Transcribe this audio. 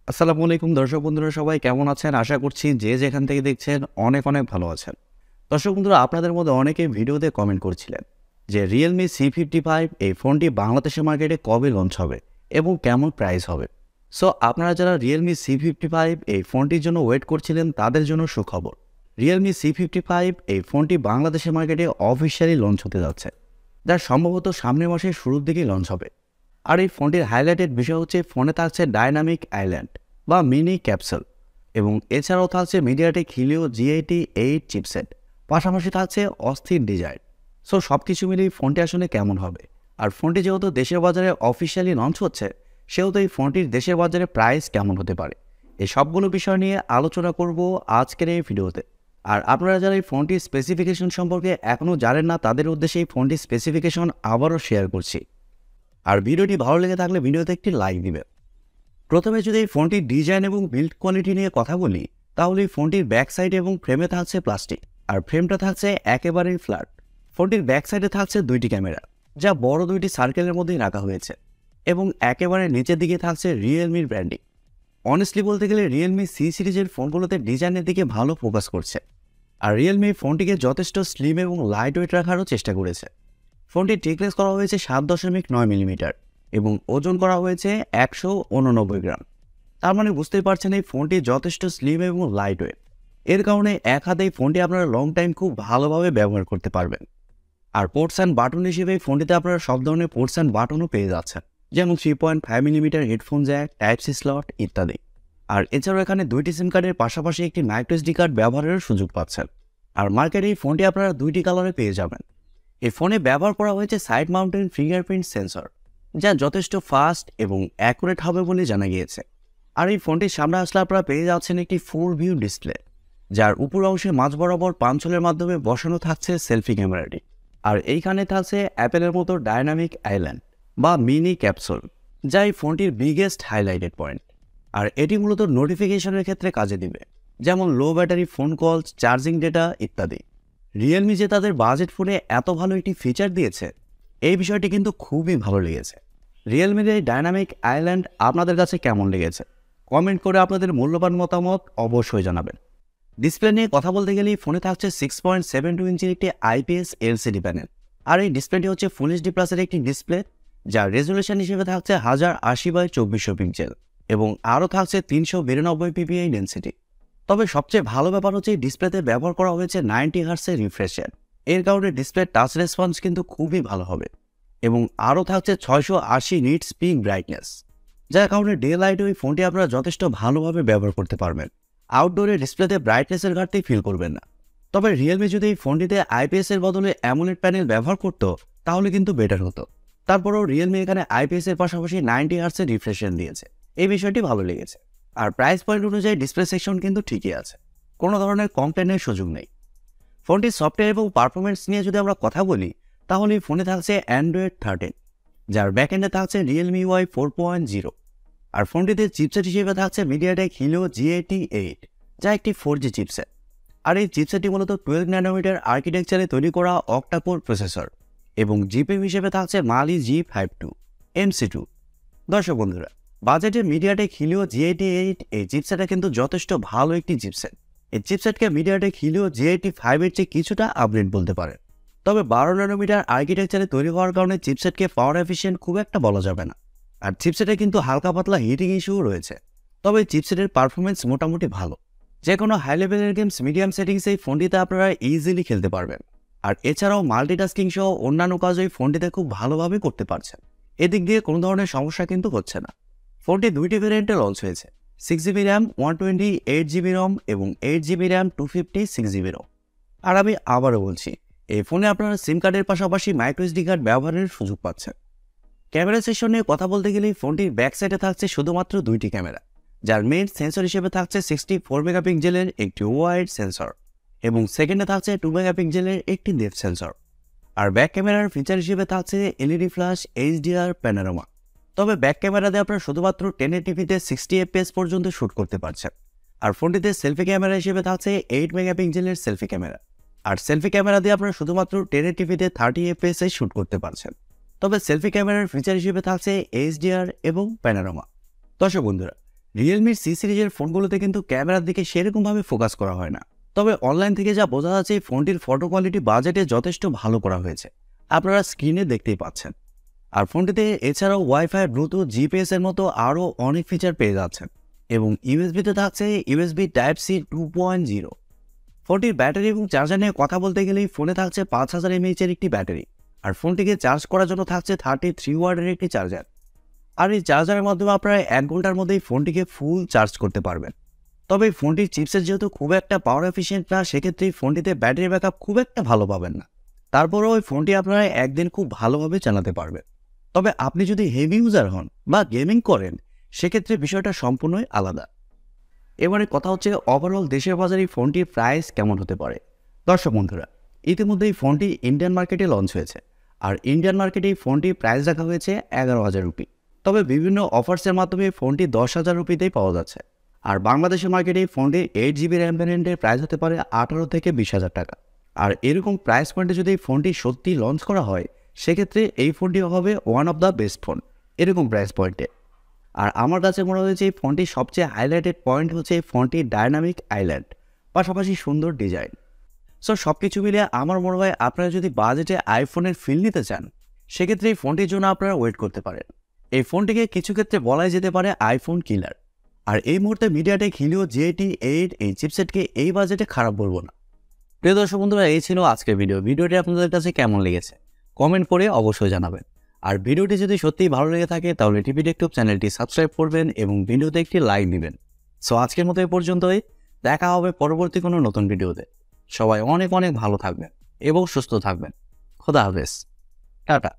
আসসালামু আলাইকুম দর্শক বন্ধুরা, সবাই কেমন আছেন? আশা করছি যে যেখান থেকে দেখছেন অনেক ভালো আছেন। দর্শক বন্ধুরা, আপনাদের মধ্যে অনেকে ভিডিওতে কমেন্ট করছিলেন যে Realme C55 এই ফোনটি বাংলাদেশের মার্কেটে কবে লঞ্চ হবে এবং কেমন প্রাইস হবে। সো আপনারা যারা Realme C55 এই ফোনটির জন্য ওয়েট করছিলেন তাদের জন্য সুখবর। Realme C55 এই ফোনটি বাংলাদেশের মার্কেটে অফিশিয়ালি লঞ্চ হতে যাচ্ছে, যা সম্ভবত সামনের মাসের শুরুর দিকেই লঞ্চ হবে। আর এই ফোনটির হাইলাইটেড বিষয় হচ্ছে ফোনে থাকছে ডাইনামিক আইল্যান্ড বা মিনি ক্যাপসুল এবং এছাড়াও থাকছে Mediatek Helio G88 চিপসেট, পাশাপাশি থাকছে অস্থির ডিজাইন। সো সব কিছু মিলিয়ে ফোনটি আসলে কেমন হবে, আর ফোনটি যেহেতু দেশের বাজারে অফিশিয়ালি লঞ্চ হচ্ছে সেহেতু এই ফোনটির দেশের বাজারে প্রাইস কেমন হতে পারে, এই সবগুলো বিষয় নিয়ে আলোচনা করব আজকের এই ভিডিওতে। আর আপনারা যারা এই ফোনটির স্পেসিফিকেশন সম্পর্কে এখনও জানেন না তাদের উদ্দেশ্যে এই ফোনটির স্পেসিফিকেশন আবারও শেয়ার করছি। আর ভিডিওটি ভালো লেগে থাকলে ভিডিওতে একটি লাইক দিবেন। প্রথমে যদি এই ফোনটির ডিজাইন এবং বিল্ড কোয়ালিটি নিয়ে কথা বলি, তাহলে এই ফোনটির ব্যাক সাইড এবং ফ্রেমে থাকছে প্লাস্টিক, আর ফ্রেমটা থাকছে একেবারেই ফ্ল্যাট। ফোনটির ব্যাক সাইডে থাকছে দুইটি ক্যামেরা, যা বড় দুইটি সার্কেলের মধ্যেই রাখা হয়েছে, এবং একেবারে নিচের দিকে থাকছে রিয়েলমির ব্র্যান্ডিং। অনেস্টলি বলতে গেলে রিয়েলমি সি সিরিজের ফোনগুলোতে ডিজাইনের দিকে ভালো ফোকাস করছে, আর রিয়েলমি ফোনটিকে যথেষ্ট স্লিম এবং লাইট ওয়েট রাখারও চেষ্টা করেছে। ফোনটির থিকনেস করা হয়েছে 7.9 মিলিমিটার এবং ওজন করা হয়েছে 189 গ্রাম। তার মানে বুঝতেই পারছেন এই ফোনটি যথেষ্ট স্লিম এবং লাইট ওয়েট। এর কারণে এক হাতে এই ফোনটি আপনারা লং টাইম খুব ভালোভাবে ব্যবহার করতে পারবেন। আর পোর্টস অ্যান্ড বাটন হিসেবে এই ফোনটিতে আপনারা সব ধরনের পোর্টস অ্যান্ড বাটনও পেয়ে যাচ্ছেন, যেমন 3.5 millimetre headphone jack, type C slot ইত্যাদি। আর এছাড়াও এখানে দুইটি সিম কার্ডের পাশাপাশি একটি মাইক্রো এসডি কার্ড ব্যবহারের সুযোগ পাচ্ছেন। আর মার্কেটে এই ফোনটি আপনারা দুইটি কালারে পেয়ে যাবেন। এই ফোনে ব্যবহার করা হয়েছে সাইড মাউন্টেন ফিঙ্গারপ্রিন্ট সেন্সর, যা যথেষ্ট ফাস্ট এবং অ্যাকুরেট হবে বলে জানা গিয়েছে। আর এই ফোনটির সামনে আসলে আপনারা পেয়ে যাচ্ছেন একটি 4 ভিউ ডিসপ্লে, যার উপর অংশে মাঝ বরাবর পাঞ্চলের মাধ্যমে বসানো থাকছে সেলফি ক্যামেরাটি। আর এইখানে থাকছে অ্যাপেলের মতো ডাইনামিক আইল্যান্ড বা মিনি ক্যাপসুল, যা এই ফোনটির বিগেস্ট হাইলাইটেড পয়েন্ট। আর এটি মূলত নোটিফিকেশনের ক্ষেত্রে কাজে দিবে, যেমন লো battery phone call, charging data ইত্যাদি। রিয়েলমি যে তাদের বাজেট ফোনে এত ভালো একটি ফিচার দিয়েছে, এই বিষয়টি কিন্তু খুবই ভালো লেগেছে। রিয়েলমির এই ডাইনামিক আইল্যান্ড আপনাদের কাছে কেমন লেগেছে কমেন্ট করে আপনাদের মূল্যবান মতামত অবশ্যই জানাবেন। ডিসপ্লে নিয়ে কথা বলতে গেলে ফোনে থাকছে 6.72 ইঞ্চির একটি IPS LCD প্যানেল। আর এই ডিসপ্লেটি হচ্ছে ফুল এইচডি প্লাসের একটি ডিসপ্লে, যার রেজুলেশন হিসেবে থাকছে 1080x2400 পিক্সেল এবং আরও থাকছে 392 ppi ডেন্সিটি। তবে সবচেয়ে ভালো ব্যাপার হচ্ছে এই ডিসপ্লেতে ব্যবহার করা হয়েছে 90 হার্টজের রিফ্রেশ রেট। এর কারণে ডিসপ্লে টাচ রেসপন্স কিন্তু খুবই ভালো হবে এবং আরও থাকছে 680 নিটস পিক ব্রাইটনেস, যার কারণে ডে লাইটে ওই ফোনটি আপনারা যথেষ্ট ভালোভাবে ব্যবহার করতে পারবেন। আউটডোরে ডিসপ্লেতে ব্রাইটনেসের ঘাটতি ফিল করবেন না। তবে রিয়েলমি যদি এই ফোনটিতে IPS এর বদলে অ্যামোলেড প্যানেল ব্যবহার করতো তাহলে কিন্তু বেটার হতো। তারপরেও রিয়েলমি এখানে IPS এর পাশাপাশি 90 হার্টজের রিফ্রেশ রেট দিয়েছে, এই বিষয়টি ভালো লেগেছে। আর প্রাইস পয়েন্ট অনুযায়ী ডিসপ্লে সেকশন কিন্তু ঠিকই আছে, কোনো ধরনের কমপ্লেনের সুযোগ নেই। ফোনটির সফটওয়্যার এবং পারফরমেন্স নিয়ে যদি আমরা কথা বলি, তাহলে এই ফোনে থাকছে Android 13, যার ব্যাকএন্ডে থাকছে Realme UI 4.0। আর ফোনটিতে চিপসেট হিসেবে থাকছে Mediatek Helio G88, যা একটি 4G চিপসেট। আর এই চিপসেটটি মূলত 12 ন্যানোমিটার আর্কিটেকচারে তৈরি করা Octa-core প্রসেসর এবং জিপিইউ হিসেবে থাকছে Mali G52 MC2। দর্শক বন্ধুরা, বাজেটে Mediatek Helio G88 এই চিপসেটটা কিন্তু যথেষ্ট ভালো একটি চিপসেট। এই চিপসেটকে Mediatek Helio G85 এর চেয়ে কিছুটা আপগ্রেড বলতে পারেন। তবে 12 ন্যানোমিটার আর্কিটেকচারে তৈরি হওয়ার কারণে চিপসেটকে পাওয়ার এফিশিয়েন্ট খুব একটা বলা যাবে না। আর চিপসেটে কিন্তু হালকা পাতলা হিটিং ইস্যুও রয়েছে, তবে চিপসেটের পারফরমেন্স মোটামুটি ভালো। যে কোনো হাই লেভেলের গেমস মিডিয়াম সেটিংসে এই ফোনটিতে আপনারা ইজিলি খেলতে পারবেন। আর এছাড়াও মাল্টিটাস্কিং সহ অন্যান্য কাজ এই ফোনটিতে খুব ভালোভাবে করতে পারছেন, এদিক দিয়ে কোনো ধরনের সমস্যা কিন্তু হচ্ছে না। ফোনটি দুইটি ভেরিয়েন্টে লঞ্চ হয়েছে, 6GB র্যাম 128GB রম এবং 8GB র্যাম 256GB রম। আর আমি আবারও বলছি, এই ফোনে আপনারা সিম কার্ডের পাশাপাশি মাইক্রো এসডি কার্ড ব্যবহারের সুযোগ পাচ্ছেন। ক্যামেরা সেকশন নিয়ে কথা বলতে গেলে ফোনটির ব্যাক সাইডে থাকছে শুধুমাত্র দুইটি ক্যামেরা, যার মেইন সেন্সর হিসেবে থাকছে 64 মেগাপিক্সেলের একটি ওয়াইড সেন্সর এবং সেকেন্ডে থাকছে 2 মেগাপিক্সেলের একটি ডেপথ সেন্সর। আর ব্যাক ক্যামেরার ফিচার হিসেবে থাকছে এলইডি ফ্ল্যাশ, HDR প্যানোরামা। তবে ব্যাক ক্যামেরা দিয়ে আপনারা শুধুমাত্র 1080p 60 fps পর্যন্ত শ্যুট করতে পারছেন। আর ফোনটিতে সেলফি ক্যামেরা হিসেবে থাকছে 8 মেগাপিক্সেলের সেলফি ক্যামেরা। আর সেলফি ক্যামেরা দিয়ে আপনারা শুধুমাত্র 1080p 30 fps শ্যুট করতে পারছেন। তবে সেলফি ক্যামেরার ফিচার হিসেবে থাকছে HDR এবং প্যানোরামা। দর্শক বন্ধুরা, রিয়েলমির সি সিরিজের ফোনগুলোতে কিন্তু ক্যামেরার দিকে সেরকমভাবে ফোকাস করা হয় না, তবে অনলাইন থেকে যা বোঝা যাচ্ছে এই ফোনটির ফটো কোয়ালিটি বাজেটে যথেষ্ট ভালো করা হয়েছে, আপনারা স্ক্রিনে দেখতেই পাচ্ছেন। আর ফোনটিতে এছাড়াও ওয়াইফাই, ব্লুটুথ, জিপিএস এর মতো আরও অনেক ফিচার পেয়ে যাচ্ছেন এবং ইউএসবিতে থাকছে ইউএসবি টাইপ সি 2.0। ফোনটির ব্যাটারি এবং চার্জার নিয়ে কথা বলতে গেলেই ফোনে থাকছে 5000 mAh এর একটি ব্যাটারি, আর ফোনটিকে চার্জ করার জন্য থাকছে 33 ওয়াটের একটি চার্জার। আর এই চার্জারের মাধ্যমে আপনারা 1 ঘন্টার মধ্যেই ফোনটিকে ফুল চার্জ করতে পারবেন। তবে এই ফোনটির চিপসেট যেহেতু খুব একটা পাওয়ার এফিশিয়েন্ট না, সেক্ষেত্রে ফোনটিতে ব্যাটারি ব্যাকআপ খুব একটা ভালো পাবেন না। তারপরেও ওই ফোনটি আপনারা একদিন খুব ভালোভাবে চালাতে পারবেন। তবে আপনি যদি হেভি ইউজার হন বা গেমিং করেন, সেক্ষেত্রে বিষয়টা সম্পূর্ণই আলাদা। এবারে কথা হচ্ছে ওভারঅল দেশের বাজারে এই ফোনটির প্রাইস কেমন হতে পারে। দর্শক বন্ধুরা, ইতিমধ্যে এই ফোনটি ইন্ডিয়ান মার্কেটে লঞ্চ হয়েছে, আর ইন্ডিয়ান মার্কেটে এই ফোনটির প্রাইস রাখা হয়েছে 11,000 রুপি। তবে বিভিন্ন অফার্সের মাধ্যমে ফোনটি 10,000 রুপিতেই পাওয়া যাচ্ছে। আর বাংলাদেশের মার্কেটে এই ফোনটির 8GB র্যাম ভ্যারিয়েন্টের প্রাইস হতে পারে 18 থেকে 20,000 টাকা। আর এরকম প্রাইস পয়েন্টে যদি এই ফোনটি সত্যি লঞ্চ করা হয়, সেক্ষেত্রে এই ফোনটি হবে one of the best phone এরকম প্রাইস পয়েন্টে। আর আমার কাছে মনে হয়েছে এই ফোনটির সবচেয়ে হাইলাইটেড পয়েন্ট হচ্ছে এই ফোনটির ডায়নামিক আইল্যান্ড, পাশাপাশি সুন্দর ডিজাইন। সো সব কিছু মিলিয়ে আমার মনে হয় আপনারা যদি বাজেটে আইফোনের ফিল নিতে চান, সেক্ষেত্রে এই ফোনটির জন্য আপনারা ওয়েট করতে পারেন। এই ফোনটিকে কিছু ক্ষেত্রে বলাই যেতে পারে আইফোন কিলার। আর এই মুহূর্তে মিডিয়াটেক হিলিও G88 এই চিপসেটকে এই বাজেটে খারাপ বলবো না। প্রিয় দর্শক বন্ধুরা, এই ছিল আজকের ভিডিওটি আপনাদের কাছে কেমন লেগেছে কমেন্ট করে অবশ্যই জানাবেন। আর ভিডিওটি যদি সত্যিই ভালো লেগে থাকে তাহলে TechTube চ্যানেলটি সাবস্ক্রাইব করবেন এবং ভিডিওতে একটি লাইক দিবেন। সো আজকের মতো এই পর্যন্তই, দেখা হবে পরবর্তী কোনো নতুন ভিডিওতে। সবাই অনেক অনেক ভালো থাকবেন এবং সুস্থ থাকবেন। খোদা হাফেজ, টাটা।